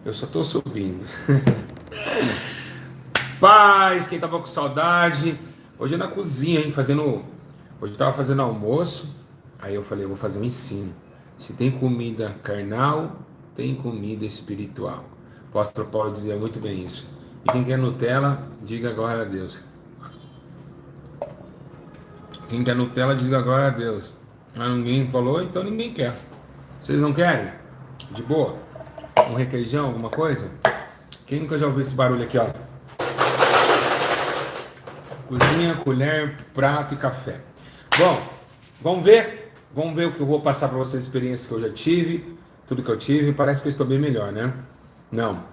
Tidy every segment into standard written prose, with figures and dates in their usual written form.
Eu só tô subindo. Paz, quem tava com saudade. Hoje é na cozinha, hein, fazendo. Hoje eu tava fazendo almoço. Aí eu falei, eu vou fazer um ensino. Se tem comida carnal, tem comida espiritual. O apóstolo Paulo dizia muito bem isso. E quem quer Nutella, diga glória a Deus. Quem quer Nutella, diga glória a Deus. Ah, ninguém falou, então ninguém quer. Vocês não querem? De boa? Um requeijão, alguma coisa? Quem nunca já ouviu esse barulho aqui, ó? Cozinha, colher, prato e café. Bom, vamos ver? Vamos ver o que eu vou passar para vocês, experiências que eu já tive, tudo que eu tive. Parece que eu estou bem melhor, né? Não,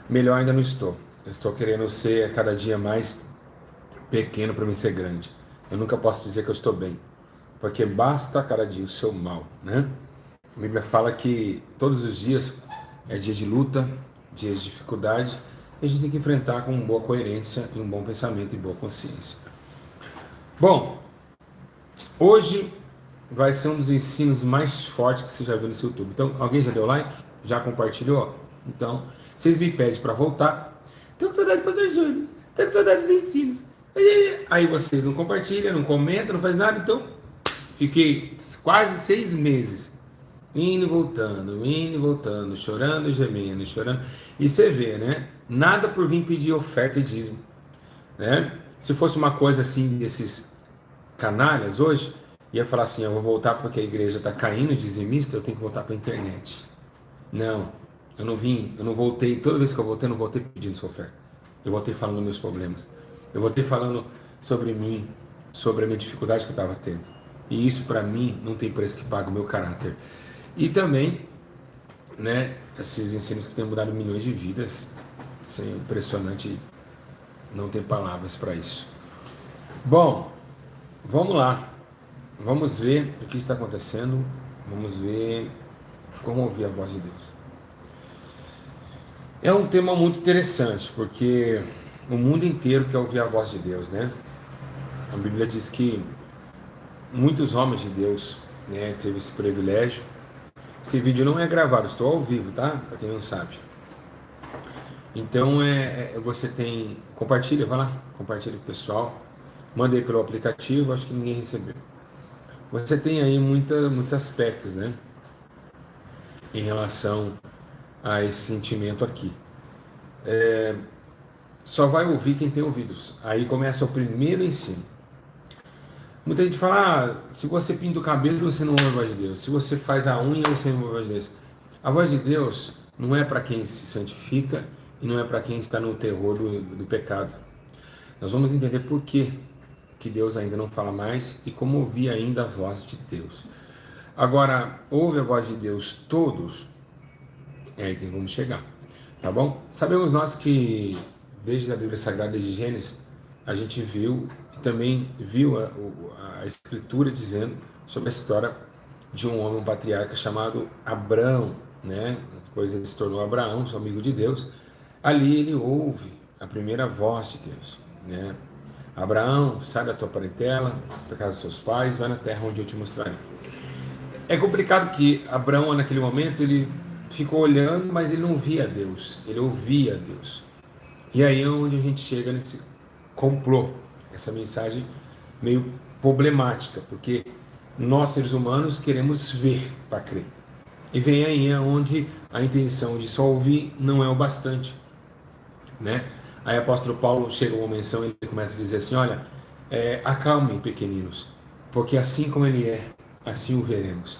melhor ainda não estou. Eu estou querendo ser a cada dia mais pequeno para mim ser grande. Eu nunca posso dizer que eu estou bem, porque basta cada dia o seu mal, né? A Bíblia fala que todos os dias é dia de luta, dias de dificuldade, e a gente tem que enfrentar com boa coerência e um bom pensamento e boa consciência. Bom, hoje vai ser um dos ensinos mais fortes que você já viu nesse YouTube. Então, alguém já deu like? Já compartilhou? Então, vocês me pedem para voltar. Tô com saudade do Pastor Júnior. Tô com saudade dos ensinos. Aí vocês não compartilham, não comentam, não faz nada. Então, fiquei quase 6 meses indo e voltando, chorando, gemendo, chorando. E você vê, né? Nada por vir pedir oferta e dízimo, né? Se fosse uma coisa assim desses canalhas hoje, ia falar assim, eu vou voltar porque a igreja está caindo, dizimista, eu tenho que voltar para a internet. Não, eu não voltei, toda vez que eu voltei, eu não voltei pedindo sua oferta. Eu voltei falando dos meus problemas. Eu voltei falando sobre mim, sobre a minha dificuldade que eu estava tendo. E isso para mim não tem preço que pague o meu caráter. E também, né, esses ensinos que têm mudado milhões de vidas, isso é impressionante, não tem palavras para isso. Bom, vamos lá. Vamos ver o que está acontecendo. Vamos ver como ouvir a voz de Deus. É um tema muito interessante, porque o mundo inteiro quer ouvir a voz de Deus, né? A Bíblia diz que muitos homens de Deus, né, teve esse privilégio. Esse vídeo não é gravado, estou ao vivo, tá? Para quem não sabe. Então, você tem... Compartilha, vai lá. Compartilha com o pessoal. Mandei pelo aplicativo, acho que ninguém recebeu. Você tem aí muitos aspectos, né? Em relação a esse sentimento aqui. Só vai ouvir quem tem ouvidos. Aí começa o primeiro ensino. Muita gente fala, se você pinta o cabelo, você não ouve a voz de Deus. Se você faz a unha, você não ouve a voz de Deus. A voz de Deus não é para quem se santifica e não é para quem está no terror do pecado. Nós vamos entender por que Deus ainda não fala mais e como ouvir ainda a voz de Deus. Agora, ouve a voz de Deus todos, é aí que vamos chegar, tá bom? Sabemos nós que desde a Bíblia Sagrada, desde Gênesis, a gente viu e também viu a Escritura dizendo sobre a história de um homem, um patriarca chamado Abrão, né? Depois ele se tornou Abraão, seu amigo de Deus. Ali ele ouve a primeira voz de Deus, né? Abraão, sai da tua parentela, da casa dos seus pais, vai na terra onde eu te mostrarei. É complicado que Abraão, naquele momento, ele ficou olhando, mas ele não via Deus, ele ouvia Deus. E aí é onde a gente chega nesse complô, essa mensagem meio problemática, porque nós, seres humanos, queremos ver para crer. E vem aí onde a intenção de só ouvir não é o bastante, né? Aí o apóstolo Paulo chega uma menção e ele começa a dizer assim, olha, acalmem pequeninos, porque assim como ele é, assim o veremos.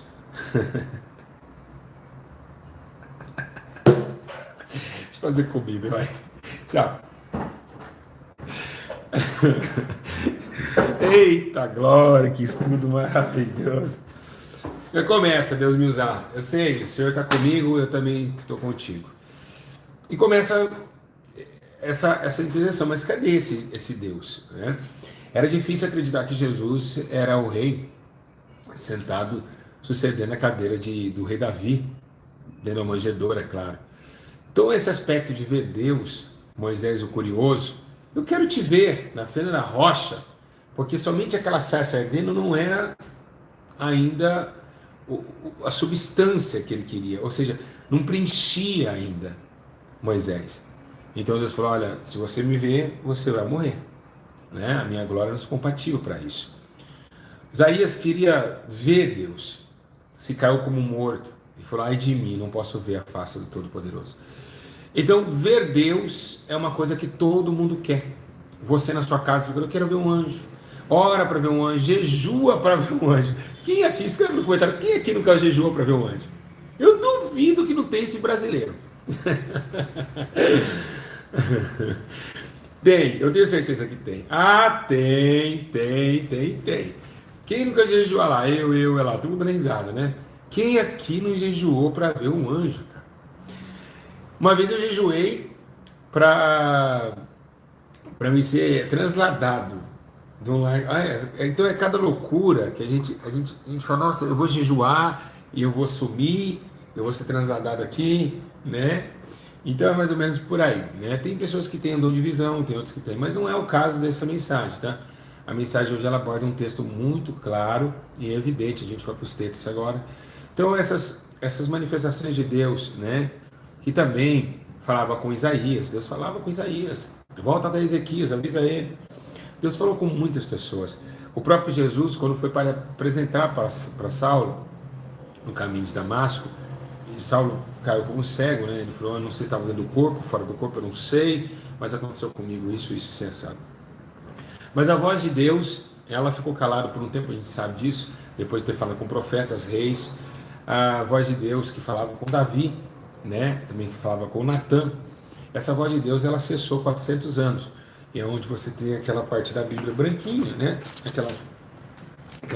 Deixa eu fazer comida, vai. Tchau. Eita glória, que estudo maravilhoso. Eu começo, Deus me usar. Eu sei, o Senhor está comigo, eu também estou contigo. E começa essa intenção, mas cadê esse Deus? Né? Era difícil acreditar que Jesus era o rei sentado, sucedendo a cadeira do rei Davi, dentro da manjedoura, é claro. Então esse aspecto de ver Deus, Moisés o curioso, eu quero te ver na fenda da rocha, porque somente aquela sarça ardendo não era ainda a substância que ele queria, ou seja, não preenchia ainda. Moisés. Então Deus falou: olha, se você me ver, você vai morrer, né? A minha glória não é compatível para isso. Isaías queria ver Deus, se caiu como morto e falou: ai de mim, não posso ver a face do Todo-Poderoso. Então, ver Deus é uma coisa que todo mundo quer. Você na sua casa fica: eu quero ver um anjo. Ora para ver um anjo, jejua para ver um anjo. Quem aqui, escreve no comentário, quem aqui nunca jejua para ver um anjo? Eu duvido que não tem esse brasileiro. Tem, eu tenho certeza que tem. Ah, tem. Quem nunca jejuou lá? Eu, lá, todo mundo dando risada, né? Quem aqui não jejuou para ver um anjo, cara? Uma vez eu jejuei para me ser transladado de um lar. Então é cada loucura que a gente fala: nossa, eu vou jejuar e eu vou sumir, eu vou ser transladado aqui, né? Então é mais ou menos por aí, né? Tem pessoas que têm dom de visão, tem outras que têm, mas não é o caso dessa mensagem, tá? A mensagem hoje ela aborda um texto muito claro e evidente. A gente vai para os textos agora. Então essas manifestações de Deus, né? Que também falava com Isaías. Deus falava com Isaías. Volta da Ezequias, avisa ele. Deus falou com muitas pessoas. O próprio Jesus, quando foi para apresentar para Saulo no caminho de Damasco, e Saulo caiu como cego, né? Ele falou: eu não sei se estava dentro do corpo, fora do corpo, eu não sei, mas aconteceu comigo isso sensado. Mas a voz de Deus, ela ficou calada por um tempo, a gente sabe disso, depois de ter falado com profetas, reis. A voz de Deus que falava com Davi, né? Também que falava com Natã. Essa voz de Deus, ela cessou 400 anos. E é onde você tem aquela parte da Bíblia branquinha, né? Aquela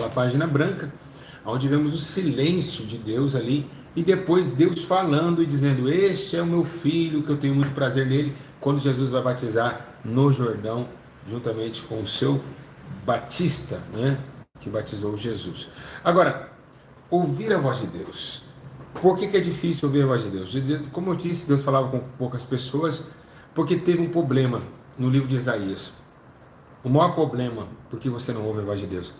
página branca, onde vemos o silêncio de Deus ali, e depois Deus falando e dizendo: este é o meu filho, que eu tenho muito prazer nele, quando Jesus vai batizar no Jordão, juntamente com o seu Batista, né? Que batizou Jesus. Agora, ouvir a voz de Deus. Por que é difícil ouvir a voz de Deus? Como eu disse, Deus falava com poucas pessoas, porque teve um problema no livro de Isaías. O maior problema, porque você não ouve a voz de Deus.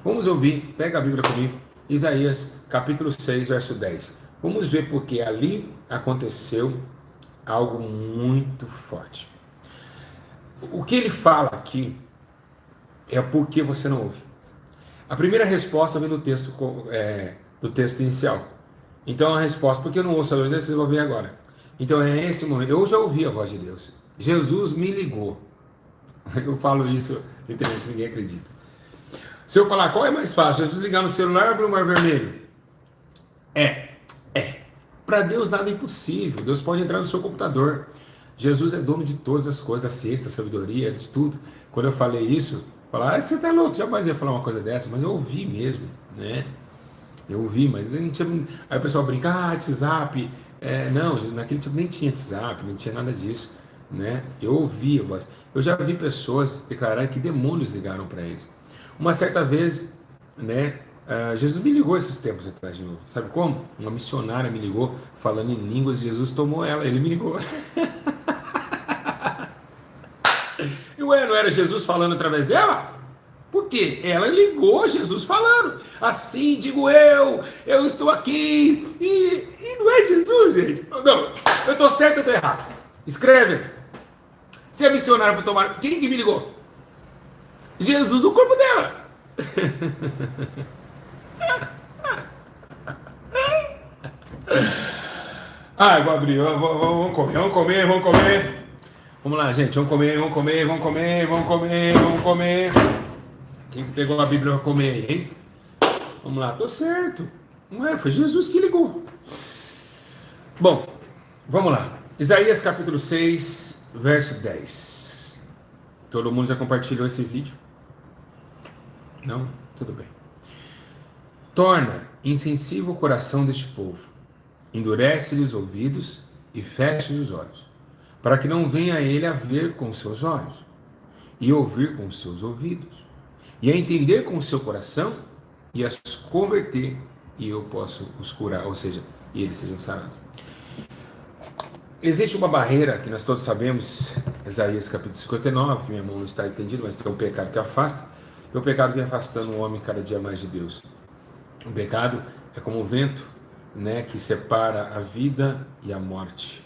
Vamos ouvir, pega a Bíblia comigo, Isaías capítulo 6, verso 10. Vamos ver porque ali aconteceu algo muito forte. O que ele fala aqui é porque você não ouve. A primeira resposta vem do texto inicial. Então a resposta: porque eu não ouço a voz de Deus, vocês vão ver agora. Então é esse momento. Eu já ouvi a voz de Deus. Jesus me ligou. Eu falo isso, literalmente ninguém acredita. Se eu falar qual é mais fácil, Jesus ligar no celular ou abrir o Mar Vermelho? É. Para Deus nada é impossível. Deus pode entrar no seu computador. Jesus é dono de todas as coisas, da ciência, da sabedoria, de tudo. Quando eu falei isso, falar: você tá louco, jamais ia falar uma coisa dessa, mas eu ouvi mesmo, né? Eu ouvi, mas não tinha. Aí o pessoal brinca: WhatsApp. Não, naquele tempo nem tinha WhatsApp, não tinha nada disso, né? Eu ouvi a voz. Eu já vi pessoas declararem que demônios ligaram para eles. Uma certa vez, né? Jesus me ligou esses tempos atrás de novo. Sabe como? Uma missionária me ligou falando em línguas. Jesus tomou ela, ele me ligou. E ué, não era Jesus falando através dela? Por quê? Ela ligou Jesus falando. Assim digo eu estou aqui. E não é Jesus, gente. Não, eu estou certo ou estou errado? Escreve. Se a missionária for tomar. Quem que me ligou? Jesus no corpo dela. Eu vou abrir. Vamos comer. Vamos lá, gente. Vamos comer. Quem que pegou a Bíblia para comer aí, hein? Vamos lá, tô certo. Não é? Foi Jesus que ligou. Bom, vamos lá. Isaías capítulo 6, verso 10. Todo mundo já compartilhou esse vídeo? Não? Tudo bem. Torna insensível o coração deste povo, endurece-lhe os ouvidos e feche-lhe os olhos, para que não venha ele a ver com os seus olhos, e ouvir com os seus ouvidos, e a entender com o seu coração, e a se converter, e eu posso os curar, ou seja, e eles sejam sarados. Existe uma barreira que nós todos sabemos, Isaías capítulo 59, que minha mão não está entendida, mas que é um pecado que afasta, é o pecado que vem afastando o homem cada dia mais de Deus. O pecado é como o vento, né, que separa a vida e a morte.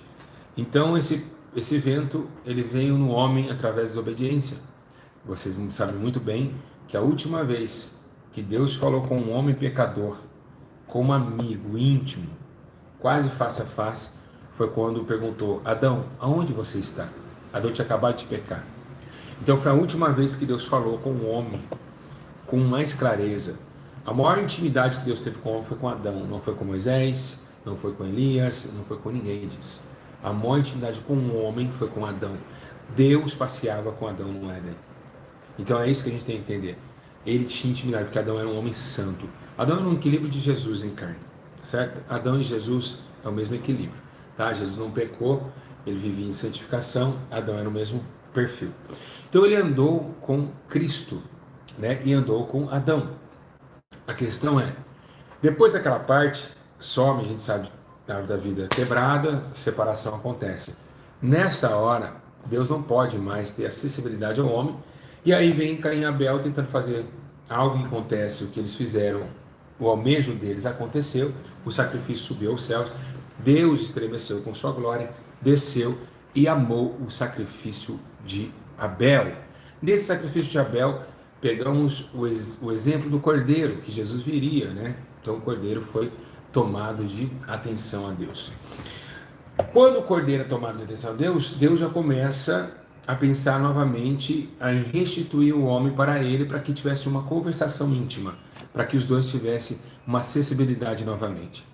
Então esse vento, ele veio no homem através da desobediência. Vocês sabem muito bem que a última vez que Deus falou com um homem pecador, com um amigo íntimo, quase face a face, foi quando perguntou: Adão, aonde você está? Adão tinha acabado de pecar. Então foi a última vez que Deus falou com o homem com mais clareza. A maior intimidade que Deus teve com o homem foi com Adão, não foi com Moisés, não foi com Elias, não foi com ninguém disso. A maior intimidade com o homem foi com Adão. Deus passeava com Adão no Éden. Então é isso que a gente tem que entender. Ele tinha intimidade, porque Adão era um homem santo. Adão era um equilíbrio de Jesus em carne, certo? Adão e Jesus é o mesmo equilíbrio, tá? Jesus não pecou, ele vivia em santificação, Adão era o mesmo perfil. Então ele andou com Cristo, né? E andou com Adão. A questão é, depois daquela parte, some, a gente sabe, da vida quebrada, separação acontece. Nessa hora, Deus não pode mais ter acessibilidade ao homem, e aí vem Caim e Abel tentando fazer algo que acontece, o que eles fizeram, o almejo deles aconteceu, o sacrifício subiu aos céus, Deus estremeceu com sua glória, desceu e amou o sacrifício de Abel. Nesse sacrifício de Abel, pegamos o exemplo do cordeiro, que Jesus viria, né? Então o cordeiro foi tomado de atenção a Deus. Quando o cordeiro é tomado de atenção a Deus, Deus já começa a pensar novamente em restituir o homem para ele, para que tivesse uma conversação íntima, para que os dois tivessem uma acessibilidade novamente.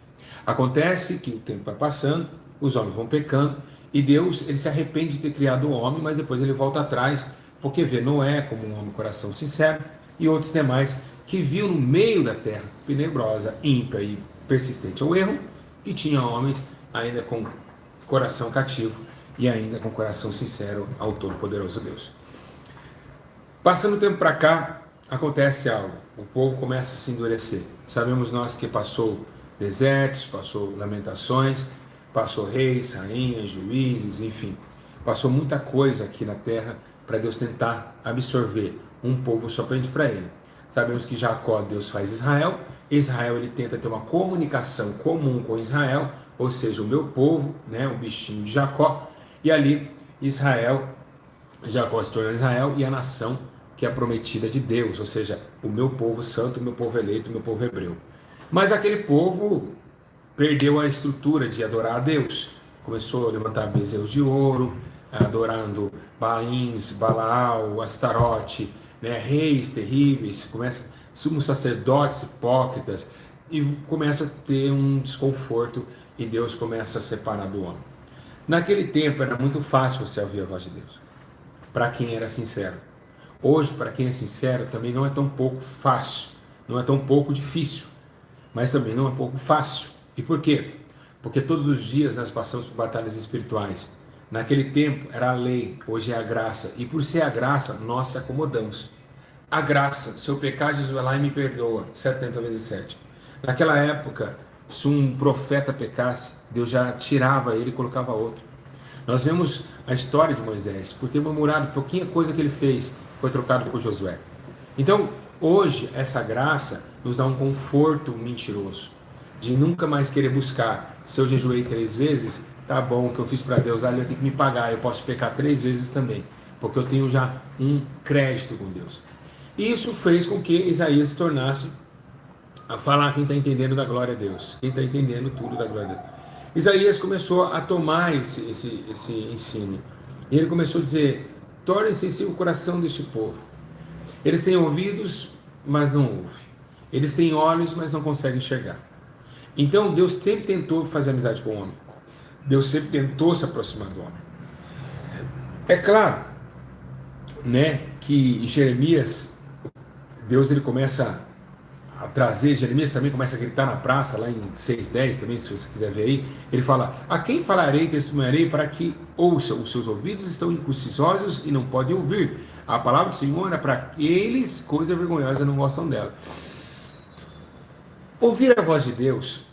Acontece que o tempo vai passando, os homens vão pecando, e Deus ele se arrepende de ter criado o homem, mas depois ele volta atrás, porque vê Noé como um homem de coração sincero, e outros demais que viam no meio da terra tenebrosa, ímpia e persistente ao erro, e tinha homens ainda com coração cativo e ainda com coração sincero ao Todo-Poderoso Deus. Passando o tempo para cá, acontece algo. O povo começa a se endurecer. Sabemos nós que passou desertos, passou lamentações, passou reis, rainhas, juízes, enfim. Passou muita coisa aqui na terra para Deus tentar absorver um povo somente para ele. Sabemos que Jacó, Deus faz Israel. Israel ele tenta ter uma comunicação comum com Israel, ou seja, o meu povo, né, o bichinho de Jacó. E ali Israel, Jacó se torna Israel e a nação que é prometida de Deus, ou seja, o meu povo santo, o meu povo eleito, o meu povo hebreu. Mas aquele povo perdeu a estrutura de adorar a Deus. Começou a levantar bezerros de ouro, adorando Balins, Balaal, Astarote, né, reis terríveis, começa sumos sacerdotes hipócritas, e começa a ter um desconforto, e Deus começa a separar do homem. Naquele tempo era muito fácil você ouvir a voz de Deus, para quem era sincero. Hoje, para quem é sincero, também não é tão pouco fácil, não é tão pouco difícil, mas também não é pouco fácil. E por quê? Porque todos os dias nós passamos por batalhas espirituais. Naquele tempo era a lei, hoje é a graça, e por ser a graça, nós se acomodamos. A graça, se eu pecar, Jesus vai lá e me perdoa, 70 vezes 7. Naquela época, se um profeta pecasse, Deus já tirava ele e colocava outro. Nós vemos a história de Moisés, por ter murmurado pouquinha coisa que ele fez, foi trocado por Josué. Então, hoje, essa graça nos dá um conforto mentiroso, de nunca mais querer buscar. Se eu jejuei 3 vezes, tá bom, o que eu fiz para Deus, ele vai ter que me pagar, eu posso pecar 3 vezes também, porque eu tenho já um crédito com Deus. E isso fez com que Isaías se tornasse a falar quem está entendendo da glória a Deus, quem está entendendo tudo da glória a Deus. Isaías começou a tomar esse ensino, e ele começou a dizer: torne sensível o coração deste povo. Eles têm ouvidos, mas não ouvem. Eles têm olhos, mas não conseguem enxergar. Então Deus sempre tentou fazer amizade com o homem. Deus sempre tentou se aproximar do homem. É claro, né, que Jeremias, Deus ele começa a trazer, Jeremias também começa a gritar na praça, lá em 6:10 também, se você quiser ver aí, ele fala: a quem falarei, testemunharei para que ouça, os seus ouvidos estão incircuncisos e não podem ouvir. A palavra do Senhor é para aqueles, coisa vergonhosa, não gostam dela. Ouvir a voz de Deus,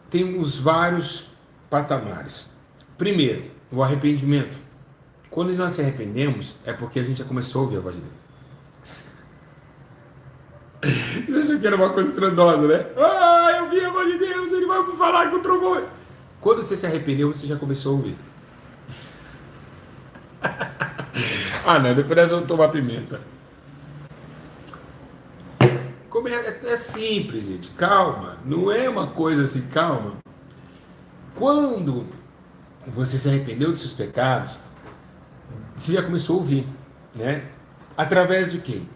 temos vários patamares. Primeiro, o arrependimento. Quando nós se arrependemos, é porque a gente já começou a ouvir a voz de Deus. Você achou que era uma coisa estrondosa, né? Ah, eu vi a voz de Deus, ele vai me falar com o trovão. Quando você se arrependeu, você já começou a ouvir. Ah, não, depois nós vamos tomar pimenta. É simples, gente. Calma. Não é uma coisa assim, calma. Quando você se arrependeu dos seus pecados, você já começou a ouvir, né? Através de quem?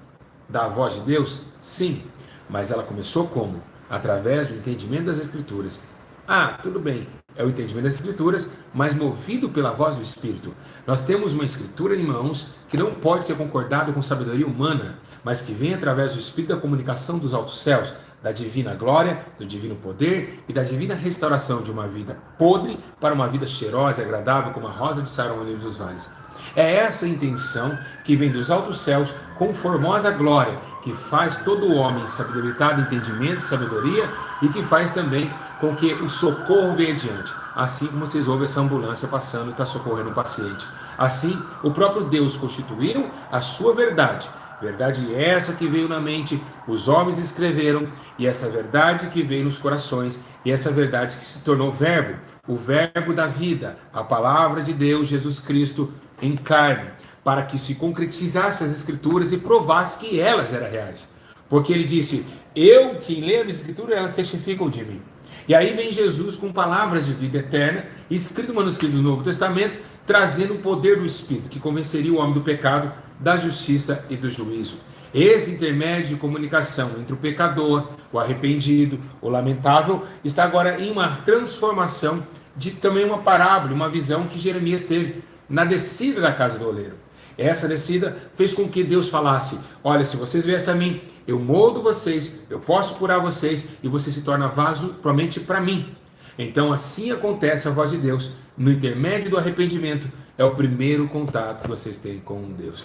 Da voz de Deus? Sim. Mas ela começou como? Através do entendimento das Escrituras. Ah, tudo bem. É o entendimento das Escrituras, mas movido pela voz do Espírito. Nós temos uma Escritura em mãos que não pode ser concordada com sabedoria humana, mas que vem através do Espírito da comunicação dos altos céus, da divina glória, do divino poder e da divina restauração de uma vida podre para uma vida cheirosa e agradável como a rosa de Saron no livro dos vales. É essa a intenção que vem dos altos céus com formosa glória, que faz todo o homem se habilitar de entendimento e sabedoria e que faz também com que o socorro venha adiante. Assim como vocês ouvem essa ambulância passando e está socorrendo um paciente. Assim, o próprio Deus constituíram a sua verdade. Verdade essa que veio na mente, os homens escreveram, e essa verdade que veio nos corações, e essa verdade que se tornou verbo, o verbo da vida, a palavra de Deus, Jesus Cristo, em carne, para que se concretizasse as escrituras e provasse que elas eram reais. Porque ele disse, eu, quem lê a minha escritura, elas testificam de mim. E aí vem Jesus com palavras de vida eterna, escrito no manuscrito do Novo Testamento, trazendo o poder do Espírito, que convenceria o homem do pecado, da justiça e do juízo. Esse intermédio de comunicação entre o pecador, o arrependido, o lamentável, está agora em uma transformação de também uma parábola, uma visão que Jeremias teve na descida da casa do oleiro. Essa descida fez com que Deus falasse, olha, se vocês viessem a mim, eu moldo vocês, eu posso curar vocês, e você se torna vaso propriamente para mim. Então assim acontece a voz de Deus, no intermédio do arrependimento, é o primeiro contato que vocês têm com Deus.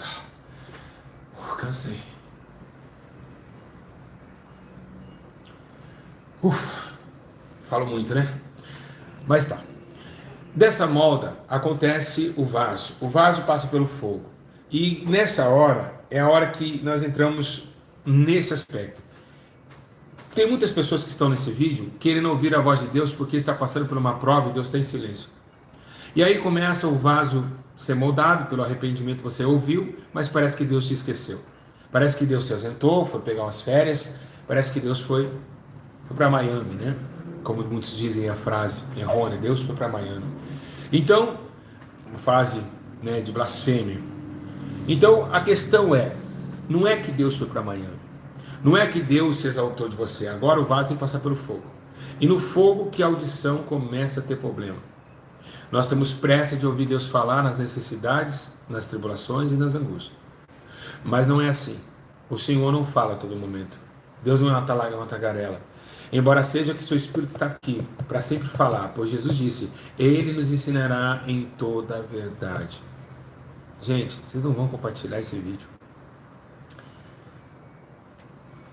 Cansei. Falo muito, né? Mas tá. Dessa molda acontece o vaso. O vaso passa pelo fogo. E nessa hora, é a hora que nós entramos nesse aspecto. Tem muitas pessoas que estão nesse vídeo querendo ouvir a voz de Deus porque está passando por uma prova e Deus está em silêncio. E aí começa o vaso ser moldado pelo arrependimento, você ouviu, mas parece que Deus se esqueceu. Parece que Deus se ausentou, foi pegar umas férias, parece que Deus foi para Miami, né? Como muitos dizem a frase errônea, Deus foi para Miami. Então, uma frase, né, de blasfêmia. Então, a questão é, não é que Deus foi para Miami, não é que Deus se exaltou de você, agora o vaso tem que passar pelo fogo. E no fogo que a audição começa a ter problema. Nós temos pressa de ouvir Deus falar nas necessidades, nas tribulações e nas angústias. Mas não é assim. O Senhor não fala a todo momento. Deus não é uma tagarela. Embora seja que seu Espírito está aqui para sempre falar, pois Jesus disse, Ele nos ensinará em toda a verdade. Gente, vocês não vão compartilhar esse vídeo?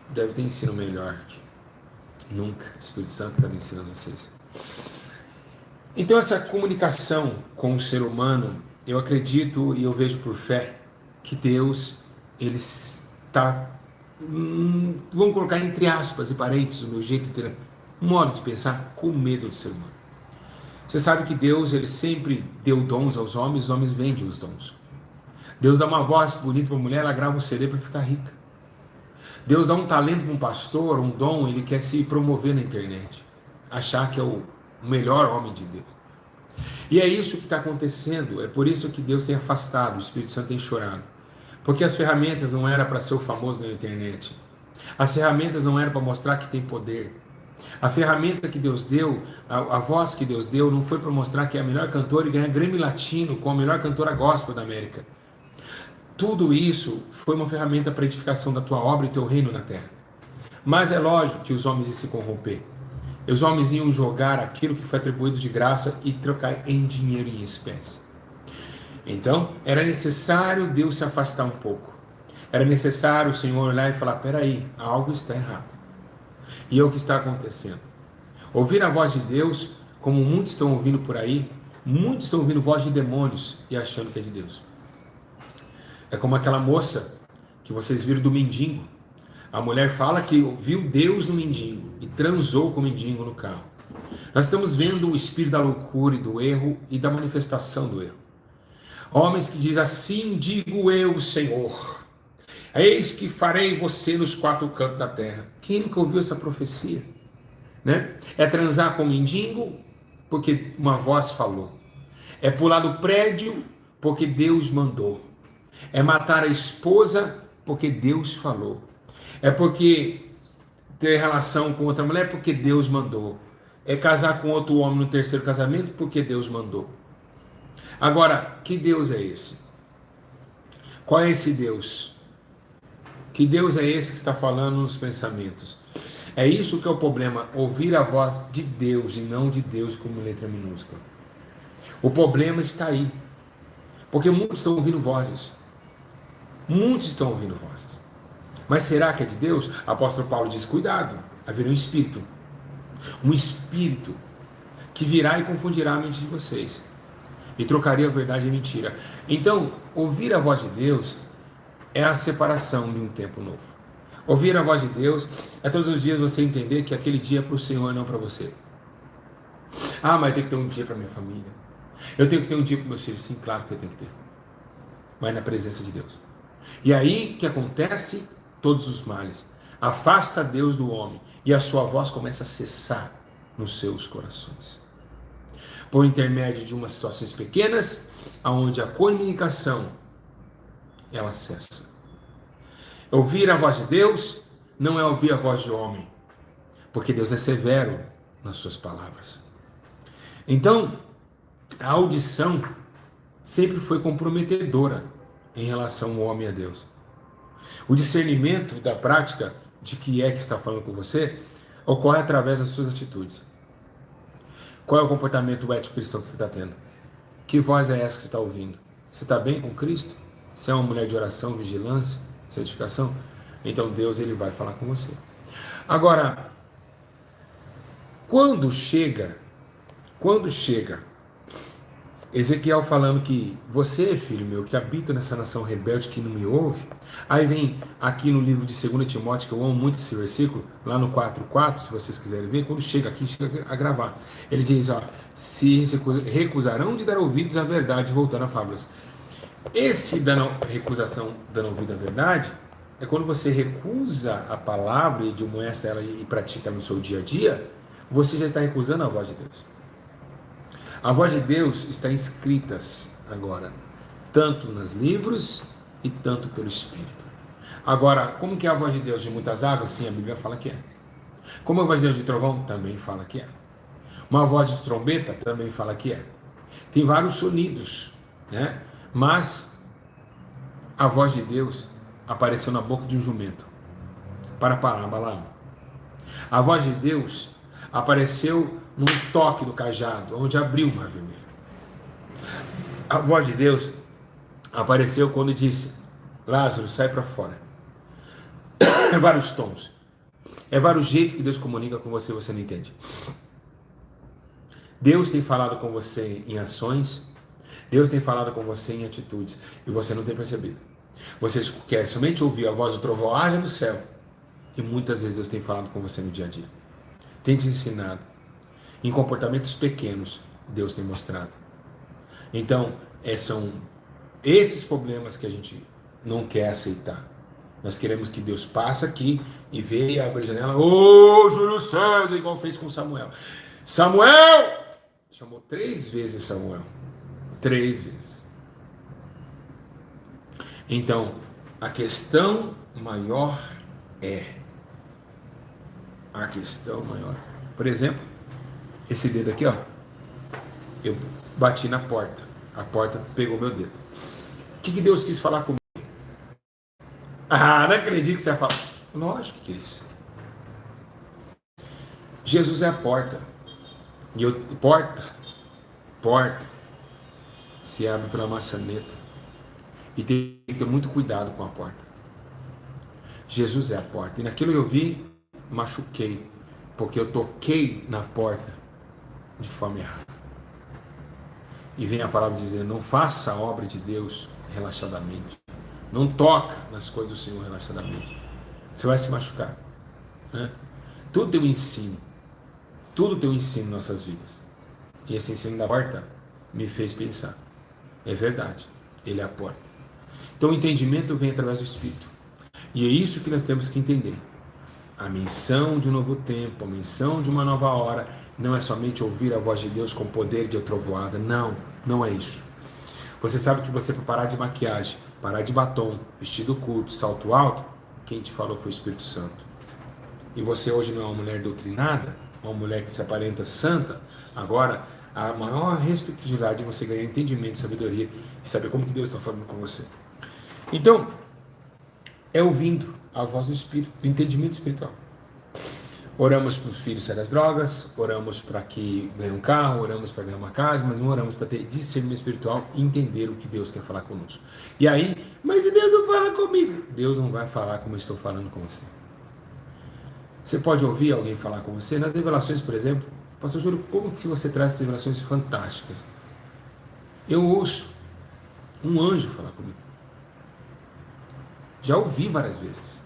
Deve ter ensino melhor aqui. Nunca. O Espírito Santo está ensinando vocês. Então essa comunicação com o ser humano, eu acredito e eu vejo por fé que Deus, Ele está, vamos colocar entre aspas e parênteses, o meu jeito de ter um modo de pensar, com medo do ser humano. Você sabe que Deus, Ele sempre deu dons aos homens, os homens vendem os dons. Deus dá uma voz bonita para uma mulher, ela grava um CD para ficar rica. Deus dá um talento para um pastor, um dom, ele quer se promover na internet, achar que é o melhor homem de Deus. E é isso que está acontecendo, é por isso que Deus tem afastado, o Espírito Santo tem chorado. Porque as ferramentas não eram para ser o famoso na internet. As ferramentas não eram para mostrar que tem poder. A ferramenta que Deus deu, a voz que Deus deu, não foi para mostrar que é a melhor cantora e ganhar Grammy Latino com a melhor cantora gospel da América. Tudo isso foi uma ferramenta para a edificação da tua obra e teu reino na terra. Mas é lógico que os homens iam se corromper. Os homens iam jogar aquilo que foi atribuído de graça e trocar em dinheiro em espécie. Então, era necessário Deus se afastar um pouco. Era necessário o Senhor olhar e falar, peraí, algo está errado. E é o que está acontecendo. Ouvir a voz de Deus, como muitos estão ouvindo por aí, muitos estão ouvindo voz de demônios e achando que é de Deus. É como aquela moça que vocês viram do mendigo. A mulher fala que viu Deus no mendigo e transou com o mendigo no carro. Nós estamos vendo o espírito da loucura e do erro e da manifestação do erro. Homens que dizem assim, digo eu, Senhor, eis que farei você nos quatro cantos da terra. Quem nunca ouviu essa profecia? Né? É transar com mendigo, porque uma voz falou. É pular do prédio, porque Deus mandou. É matar a esposa, porque Deus falou. É porque ter relação com outra mulher, porque Deus mandou. É casar com outro homem no terceiro casamento, porque Deus mandou. Agora, que Deus é esse? Qual é esse Deus? Que Deus é esse que está falando nos pensamentos? É isso que é o problema, ouvir a voz de Deus e não de Deus como letra minúscula. O problema está aí, porque muitos estão ouvindo vozes. Muitos estão ouvindo vozes. Mas será que é de Deus? O apóstolo Paulo diz, cuidado, haverá um espírito que virá e confundirá a mente de vocês, e trocaria a verdade em mentira. Então, ouvir a voz de Deus é a separação de um tempo novo. Ouvir a voz de Deus é todos os dias você entender que aquele dia é para o Senhor e não para você. Ah, mas eu tenho que ter um dia para minha família. Eu tenho que ter um dia para meus filhos. Sim, claro que você tem que ter. Mas na presença de Deus. E aí que acontece todos os males. Afasta Deus do homem e a sua voz começa a cessar nos seus corações. Por intermédio de umas situações pequenas, aonde a comunicação ela cessa. Ouvir a voz de Deus não é ouvir a voz de homem, porque Deus é severo nas suas palavras. Então, a audição sempre foi comprometedora em relação ao homem e a Deus. O discernimento da prática de que é que está falando com você ocorre através das suas atitudes. Qual é o comportamento ético cristão que você está tendo? Que voz é essa que você está ouvindo? Você está bem com Cristo? Você é uma mulher de oração, vigilância, santificação? Então Deus ele vai falar com você. Agora, quando chega Ezequiel falando que você, filho meu, que habita nessa nação rebelde que não me ouve, aí vem aqui no livro de 2 Timóteo, que eu amo muito esse versículo, lá no 4:4, se vocês quiserem ver, quando chega aqui, chega a gravar. Ele diz, ó, se recusarão de dar ouvidos à verdade, voltando a fábulas. Esse recusação dando ouvido à verdade, é quando você recusa a palavra e admoesta ela e pratica no seu dia a dia, você já está recusando a voz de Deus. A voz de Deus está escritas agora, tanto nos livros e tanto pelo Espírito. Agora, como que é a voz de Deus de muitas águas? Sim, a Bíblia fala que é. Como a voz de Deus de trovão? Também fala que é. Uma voz de trombeta? Também fala que é. Tem vários sonidos, né? Mas a voz de Deus apareceu na boca de um jumento para parar Balaão. A voz de Deus apareceu num toque do cajado, onde abriu o mar vermelho. A voz de Deus apareceu quando disse, Lázaro, sai para fora. É vários tons. É vários jeitos que Deus comunica com você e você não entende. Deus tem falado com você em ações, Deus tem falado com você em atitudes, e você não tem percebido. Você quer somente ouvir a voz do trovoada do céu, e muitas vezes Deus tem falado com você no dia a dia. Tem te ensinado. Em comportamentos pequenos, Deus tem mostrado. Então, são esses problemas que a gente não quer aceitar. Nós queremos que Deus passe aqui e veja e abre a janela. Ô, Júlio César, igual fez com Samuel. Samuel! Chamou 3 vezes Samuel. 3 vezes. Então, a questão maior é. A questão maior. Por exemplo, esse dedo aqui, ó. Eu bati na porta. A porta pegou meu dedo. O que Deus quis falar comigo? Ah, não acredito que você vai falar. Lógico que quis. Jesus é a porta. E porta se abre pela maçaneta. E tem que ter muito cuidado com a porta. Jesus é a porta. E naquilo eu vi, machuquei. Porque eu toquei na porta de forma errada. E vem a palavra dizer, não faça a obra de Deus relaxadamente. Não toca nas coisas do Senhor relaxadamente. Você vai se machucar. Né? Tudo tem um ensino. Tudo tem um ensino em nossas vidas. E esse ensino da porta me fez pensar. É verdade. Ele é a porta. Então o entendimento vem através do Espírito. E é isso que nós temos que entender. A menção de um novo tempo, a menção de uma nova hora, não é somente ouvir a voz de Deus com poder de trovoada. Não, não é isso. Você sabe que você, para parar de maquiagem, parar de batom, vestido curto, salto alto, quem te falou foi o Espírito Santo. E você hoje não é uma mulher doutrinada, uma mulher que se aparenta santa. Agora, a maior responsabilidade é você ganhar entendimento, sabedoria e saber como que Deus está falando com você. Então, é ouvindo a voz do Espírito, do entendimento espiritual. Oramos para os filhos saírem das drogas, oramos para que ganhem um carro, oramos para ganhar uma casa, mas não oramos para ter discernimento espiritual e entender o que Deus quer falar conosco. E aí, mas se Deus não fala comigo? Deus não vai falar como eu estou falando com você. Você pode ouvir alguém falar com você? Nas revelações, por exemplo, pastor Júlio, como que você traz essas revelações fantásticas? Eu ouço um anjo falar comigo. Já ouvi várias vezes,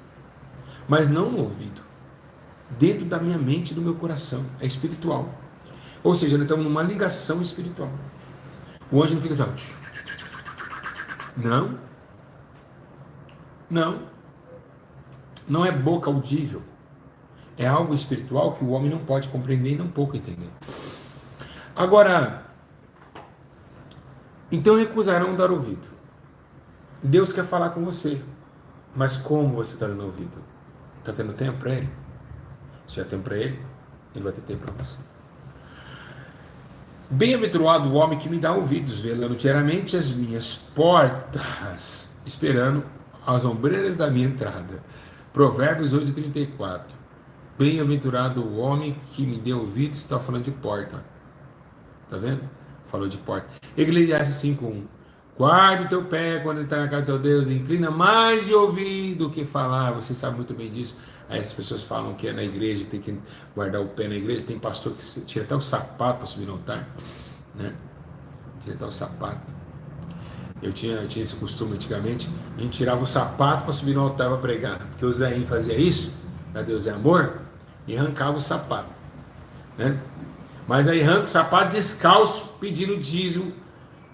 mas não no ouvido, dentro da minha mente e do meu coração, é espiritual. Ou seja, nós estamos numa ligação espiritual. O anjo não fica assim, não, não é boca audível, é algo espiritual que o homem não pode compreender e não pouco entender. Agora, então recusarão dar ouvido. Deus quer falar com você, mas como você está dando ouvido? Está tendo tempo para Ele? Se tiver tempo para Ele, Ele vai ter tempo para você. Bem-aventurado o homem que me dá ouvidos, velando diariamente as minhas portas, esperando as ombreiras da minha entrada. Provérbios 8:34. Bem-aventurado o homem que me deu ouvidos, está falando de porta. Tá vendo? Falou de porta. Eclesiastes 5:1. Guarde o teu pé quando entrar na casa do teu Deus, inclina mais de ouvir do que falar. Você sabe muito bem disso. Aí as pessoas falam que é na igreja, tem que guardar o pé na igreja. Tem pastor que tira até o sapato para subir no altar, né? Tira até o sapato. Eu tinha esse costume antigamente. A gente tirava o sapato para subir no altar para pregar, porque os velhinhos faziam isso, a Deus é amor, e arrancava o sapato, né? Mas aí arranca o sapato descalço, pedindo dízimo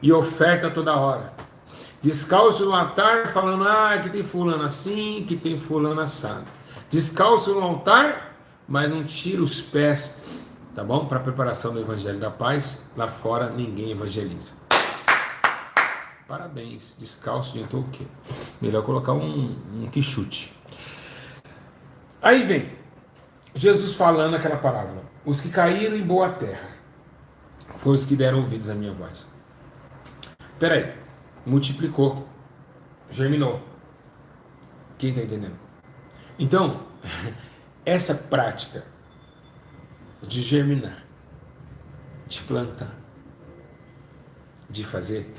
e oferta toda hora. Descalço no altar, falando, que tem fulano assim, que tem fulano assado. Descalço no altar, mas não tira os pés, tá bom? Para a preparação do Evangelho da Paz, lá fora ninguém evangeliza. Parabéns, descalço adiantou o quê? Melhor colocar um quichute. Aí vem Jesus falando aquela parábola. Os que caíram em boa terra foram os que deram ouvidos à minha voz. Peraí, multiplicou, germinou. Quem está entendendo? Então, essa prática de germinar, de plantar, de fazer,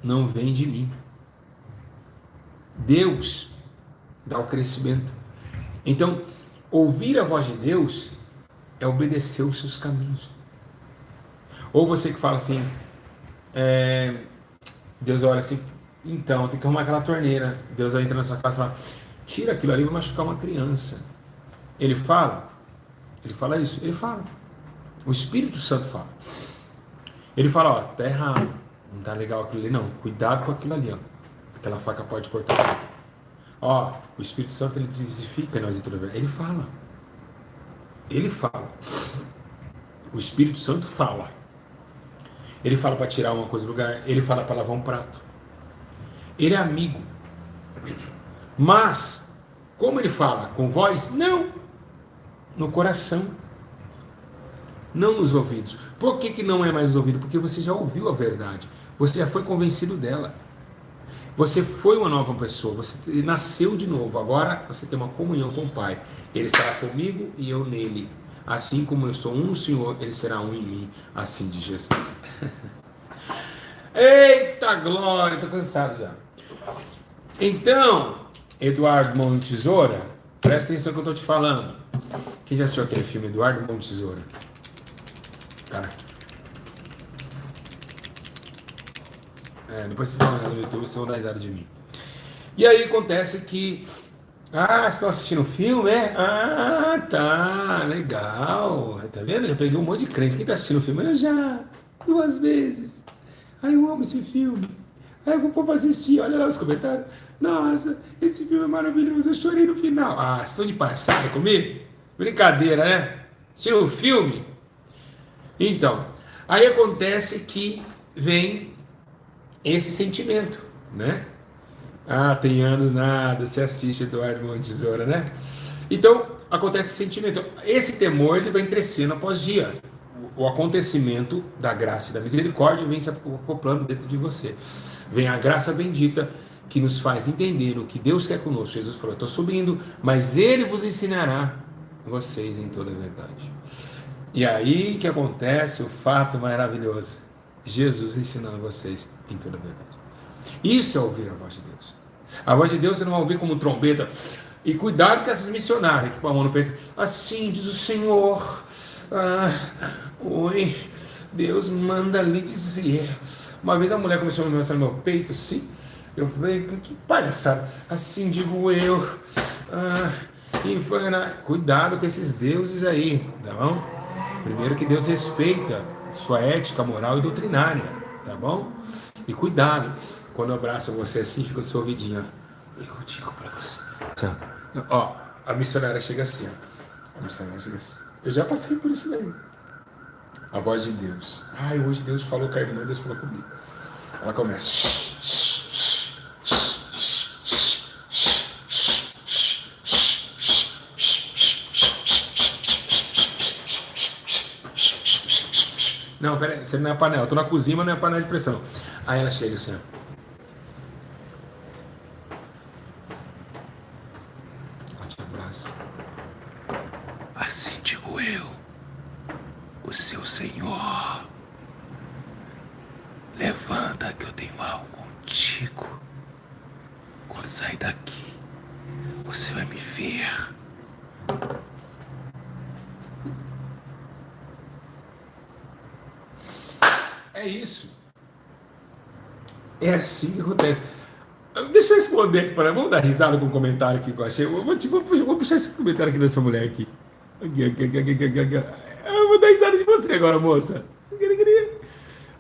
não vem de mim. Deus dá o crescimento. Então, ouvir a voz de Deus é obedecer os seus caminhos. Ou você que fala assim, Deus olha assim, então tem que arrumar aquela torneira. Deus vai entrar na sua casa e fala, tira aquilo ali, vai machucar uma criança. Ele fala isso, ele fala. O Espírito Santo fala. Ele fala, tá errado, não tá legal aquilo ali, não. Cuidado com aquilo ali, ó. Aquela faca pode cortar. O Espírito Santo ele desfica nós introvertidos. Ele fala. Ele fala. O Espírito Santo fala. Ele fala para tirar uma coisa do lugar. Ele fala para lavar um prato. Ele é amigo. Mas, como ele fala? Com voz? Não. No coração. Não nos ouvidos. Por que não é mais nos ouvidos? Porque você já ouviu a verdade. Você já foi convencido dela. Você foi uma nova pessoa. Você nasceu de novo. Agora você tem uma comunhão com o Pai. Ele estará comigo e eu nele. Assim como eu sou um no Senhor, Ele será um em mim. Assim de Jesus. Eita glória, estou cansado já. Então, Eduardo Mão de Tesoura, presta atenção no que eu estou te falando. Quem já assistiu aquele filme Eduardo Mão de Tesoura? Cara. Depois vocês vão no YouTube, vocês vão dar risada de mim. E aí acontece que vocês estão assistindo o filme, tá, legal. Tá vendo? Já peguei um monte de crente. Quem tá assistindo o filme? Eu já, 2 vezes. Eu amo esse filme. Aí eu vou pôr pra assistir, olha lá os comentários. Nossa, esse filme é maravilhoso, eu chorei no final. Ah, vocês estão de passada comigo? Brincadeira, né? Assistiu o filme? Então, aí acontece que vem esse sentimento, né? Ah, tem anos nada, você assiste Eduardo Mão de Tesoura, né? Então, acontece esse sentimento. Esse temor, ele vem crescendo após dia. O acontecimento da graça e da misericórdia vem se acoplando dentro de você. Vem a graça bendita que nos faz entender o que Deus quer conosco. Jesus falou, eu estou subindo, mas Ele vos ensinará vocês em toda a verdade. E aí que acontece o fato maravilhoso. Jesus ensinando vocês em toda a verdade. Isso é ouvir a voz de Deus. A voz de Deus você não vai ouvir como trombeta. E cuidado com essas missionárias que põem a mão no peito. Assim diz o Senhor. Oi, Deus manda lhe dizer. Uma vez a mulher começou a mostrar no meu peito, assim. Eu falei, que palhaçada. Assim digo eu. E foi, cuidado com esses deuses aí, tá bom? Primeiro que Deus respeita sua ética, moral e doutrinária, tá bom? E cuidado, quando abraça você assim, fica o seu ouvidinho, ó. Eu digo pra você. Ó, a missionária chega assim, ó. A missionária chega assim. Eu já passei por isso daí. A voz de Deus. Ai, hoje Deus falou com a irmã, Deus falou comigo. Ela começa. Não, peraí, você não é a panela. Eu tô na cozinha, mas não é a panela de pressão. Aí ela chega assim, ó. Ela te abraça. Assim digo eu, o seu Senhor. Levanta que eu tenho algo contigo. Quando sair daqui, você vai me ver. É isso. É assim que acontece. Deixa eu responder aqui para. Vamos dar risada com o comentário aqui que eu achei. Vou puxar esse comentário aqui dessa mulher aqui. Eu vou dar risada de você agora, moça.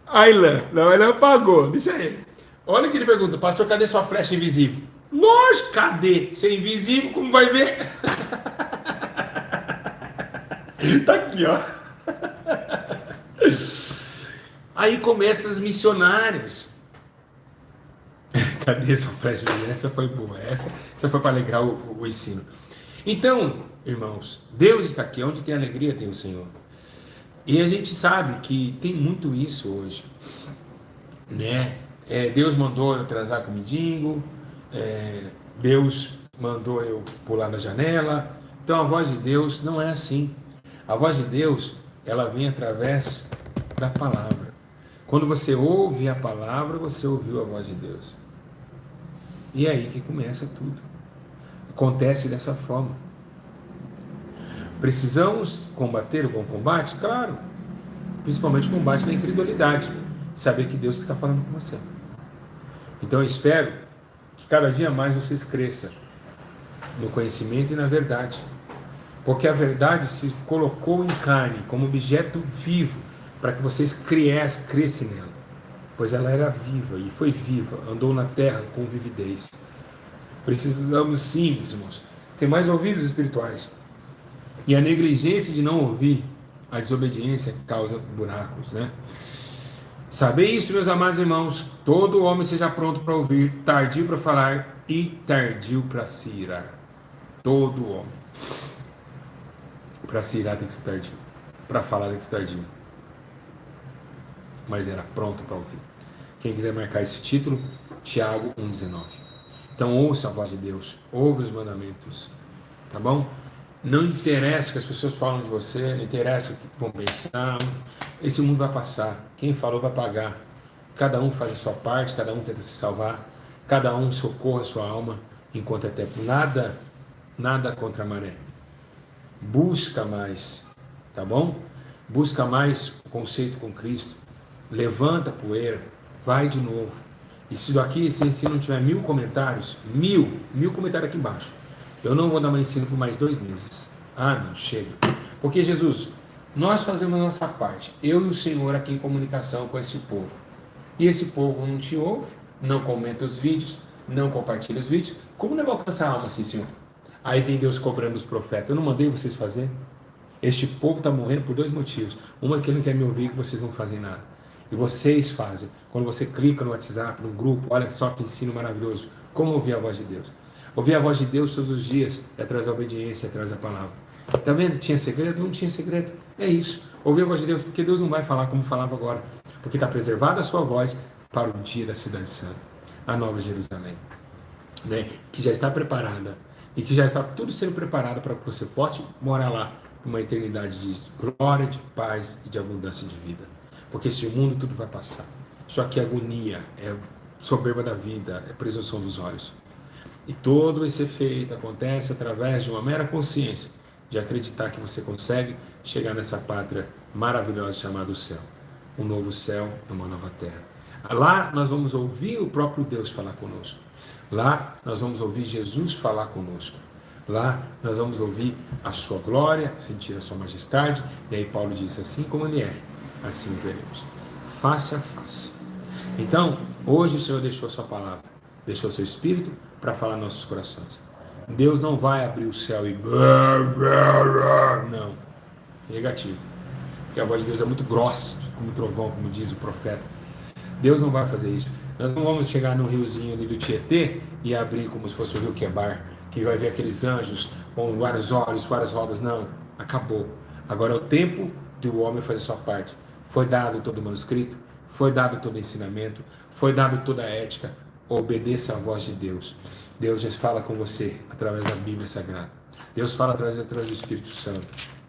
Ayla, não, ela apagou. Deixa ele. Olha o que ele pergunta: pastor, cadê sua flecha invisível? Lógico, cadê? Você é invisível, como vai ver? Tá aqui, ó. Aí começam as missionárias. Cadê sua flecha? Essa foi boa. Essa foi para alegrar o ensino. Então, irmãos, Deus está aqui. Onde tem alegria, tem o Senhor. E a gente sabe que tem muito isso hoje, né? Deus mandou eu transar com o mendigo, Deus mandou eu pular na janela. Então a voz de Deus não é assim. A voz de Deus, ela vem através da palavra. Quando você ouve a palavra, você ouviu a voz de Deus. E é aí que começa tudo. Acontece dessa forma. Precisamos combater o bom combate? Claro. Principalmente o combate da incredulidade. Saber que Deus que está falando com você. Então eu espero que cada dia mais vocês cresçam no conhecimento e na verdade. Porque a verdade se colocou em carne como objeto vivo para que vocês crescem nela. Pois ela era viva e foi viva, andou na terra com vividez. Precisamos sim, irmãos, ter mais ouvidos espirituais. E a negligência de não ouvir, a desobediência causa buracos, né? Saber isso, meus amados irmãos, todo homem seja pronto para ouvir, tardio para falar e tardio para se irar. Todo homem. Para se irar tem que ser tardio. Para falar tem que ser tardio. Mas era pronto para ouvir. Quem quiser marcar esse título, Tiago 1,19. Então ouça a voz de Deus, ouve os mandamentos, tá bom? Não interessa o que as pessoas falam de você, não interessa o que vão pensar, esse mundo vai passar, quem falou vai pagar, cada um faz a sua parte, cada um tenta se salvar, cada um socorre a sua alma, enquanto é tempo, nada contra a maré, busca mais, tá bom? Busca mais o conceito com Cristo, levanta a poeira, vai de novo. E se daqui, se não tiver 1000 comentários, mil comentários aqui embaixo, eu não vou dar mais ensino por mais 2 meses. Não, chega. Porque Jesus, nós fazemos a nossa parte, eu e o Senhor aqui em comunicação com esse povo. E esse povo não te ouve, não comenta os vídeos, não compartilha os vídeos. Como não vai alcançar a alma assim, Senhor? Aí vem Deus cobrando os profetas. Eu não mandei vocês fazer? Este povo está morrendo por dois motivos. Uma é que ele não quer me ouvir, que vocês não fazem nada. E vocês fazem. Quando você clica no WhatsApp, no grupo, olha só que ensino maravilhoso. Como ouvir a voz de Deus? Ouvir a voz de Deus todos os dias é trazer a obediência, é trazer a palavra. Tá vendo? Tinha segredo? Não tinha segredo. É isso. Ouvir a voz de Deus, porque Deus não vai falar como falava agora. Porque está preservada a sua voz para o dia da cidade santa, a Nova Jerusalém, né? Que já está preparada e que já está tudo sendo preparado para que você possa morar lá uma eternidade de glória, de paz e de abundância de vida. Porque esse mundo tudo vai passar. Só que agonia é soberba da vida, é presunção dos olhos. E todo esse efeito acontece através de uma mera consciência de acreditar que você consegue chegar nessa pátria maravilhosa chamada o céu. Um novo céu e uma nova terra. Lá nós vamos ouvir o próprio Deus falar conosco. Lá nós vamos ouvir Jesus falar conosco. Lá nós vamos ouvir a sua glória, sentir a sua majestade. E aí Paulo diz, assim como ele é, assim o veremos. Face a face. Então, hoje o Senhor deixou a sua palavra, deixou o seu Espírito para falar nos nossos corações. Deus não vai abrir o céu e... Não. Negativo. Porque a voz de Deus é muito grossa, como trovão, como diz o profeta. Deus não vai fazer isso. Nós não vamos chegar no riozinho ali do Tietê e abrir como se fosse o rio Quebar, que vai ver aqueles anjos com vários olhos, várias rodas. Não, acabou. Agora é o tempo do homem fazer sua parte. Foi dado todo o manuscrito, foi dado todo o ensinamento, foi dado toda a ética. Obedeça à voz de Deus. Deus já fala com você através da Bíblia Sagrada. Deus fala através do Espírito Santo.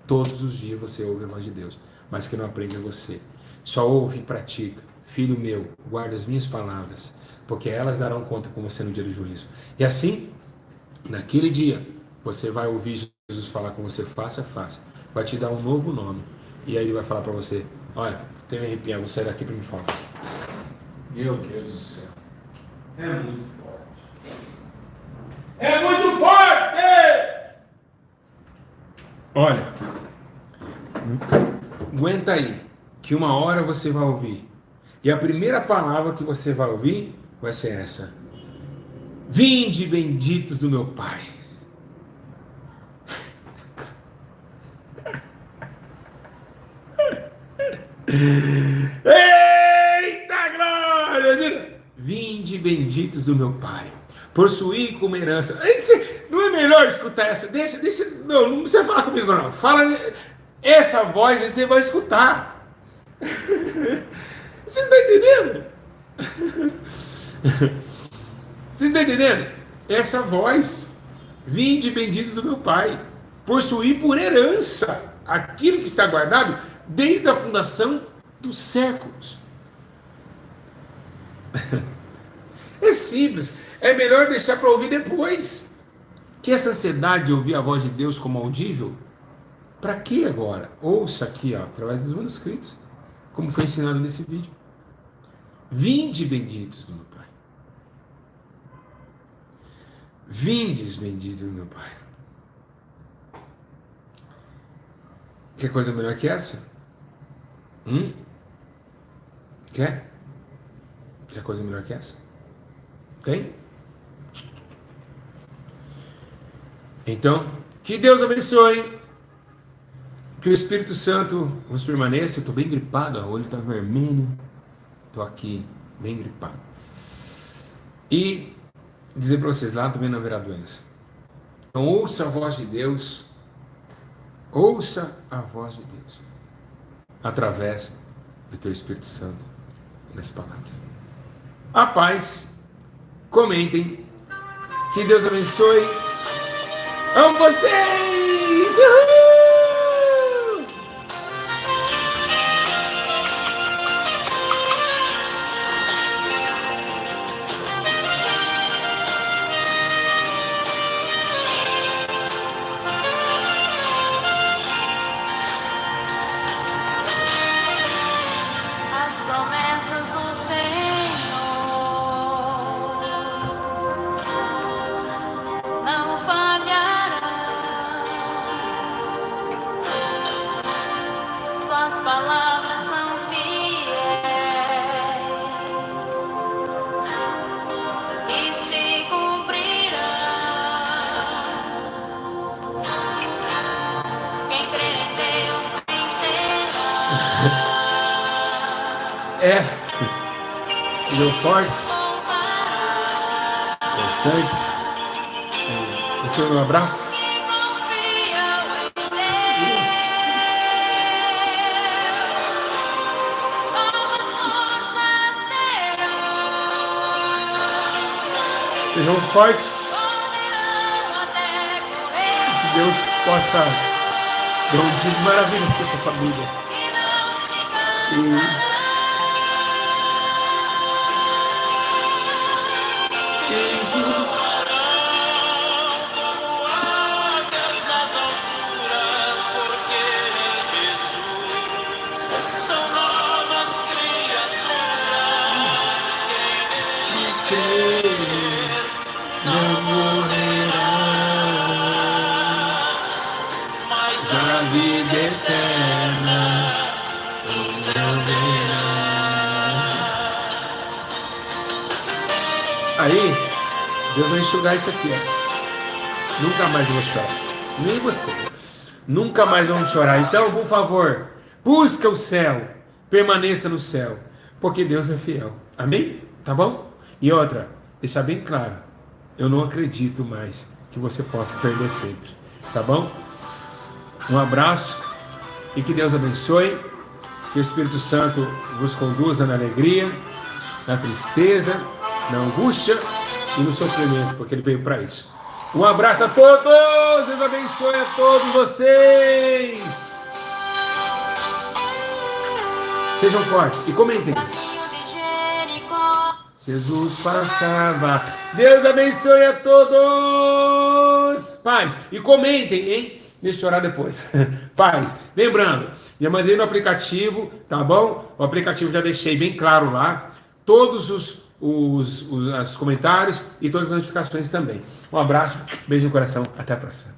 Todos os dias você ouve a voz de Deus, mas que não aprende a você. Só ouve e pratica. Filho meu, guarda as minhas palavras, porque elas darão conta com você no dia do juízo. E assim, naquele dia, você vai ouvir Jesus falar com você face a face. Vai te dar um novo nome. E aí ele vai falar para você, olha, tem me arrepiar, vou sair daqui para me falar. Meu Deus do céu. É muito forte. É muito forte! Olha, aguenta aí, que uma hora você vai ouvir. E a primeira palavra que você vai ouvir vai ser essa: vinde benditos do meu Pai. Eita glória! Vinde benditos do meu Pai, possuí como herança. Não é melhor escutar essa? Deixa, não precisa falar comigo não. Fala essa voz aí, você vai escutar. Vocês estão entendendo? Vocês estão entendendo? Essa voz, vinde benditos do meu Pai, possuí por herança aquilo que está guardado desde a fundação dos séculos. É simples, é melhor deixar para ouvir depois. Que essa ansiedade de ouvir a voz de Deus como audível, para que agora? Ouça aqui, ó, através dos manuscritos, como foi ensinado nesse vídeo. Vinde benditos do meu Pai. Vindes benditos do meu Pai. Quer coisa melhor que essa? Quer? Quer coisa melhor que essa? Tem? Então, que Deus abençoe. Que o Espírito Santo vos permaneça. Eu estou bem gripado, o olho está vermelho. Estou aqui bem gripado. E dizer para vocês, lá também não haverá doença. Então ouça a voz de Deus. Ouça a voz de Deus. Através do teu Espírito Santo nas palavras. A paz. Comentem. Que Deus abençoe. Amo vocês! Uhul! As promessas do Senhor não falharão. É. Sejam fortes, constantes. Esse é o meu abraço. Isso. Sejam fortes. Que Deus possa dar um dia de maravilha para sua família. Não morrerá, mas a vida eterna não verá. Aí, Deus vai enxugar isso aqui, ó. Nunca mais eu vou chorar. Nem você. Nunca mais vamos chorar. Então, por favor, busca o céu. Permaneça no céu. Porque Deus é fiel. Amém? Tá bom? E outra, deixar bem claro. Eu não acredito mais que você possa perder sempre. Tá bom? Um abraço. E que Deus abençoe. Que o Espírito Santo vos conduza na alegria, na tristeza, na angústia e no sofrimento. Porque Ele veio para isso. Um abraço a todos. Deus abençoe a todos vocês. Sejam fortes e comentem. Jesus passava. Deus abençoe a todos. Paz. E comentem, hein? Deixa eu orar depois. Paz. Lembrando, já mandei no aplicativo, tá bom? O aplicativo já deixei bem claro lá. Todos os comentários e todas as notificações também. Um abraço, beijo no coração. Até a próxima.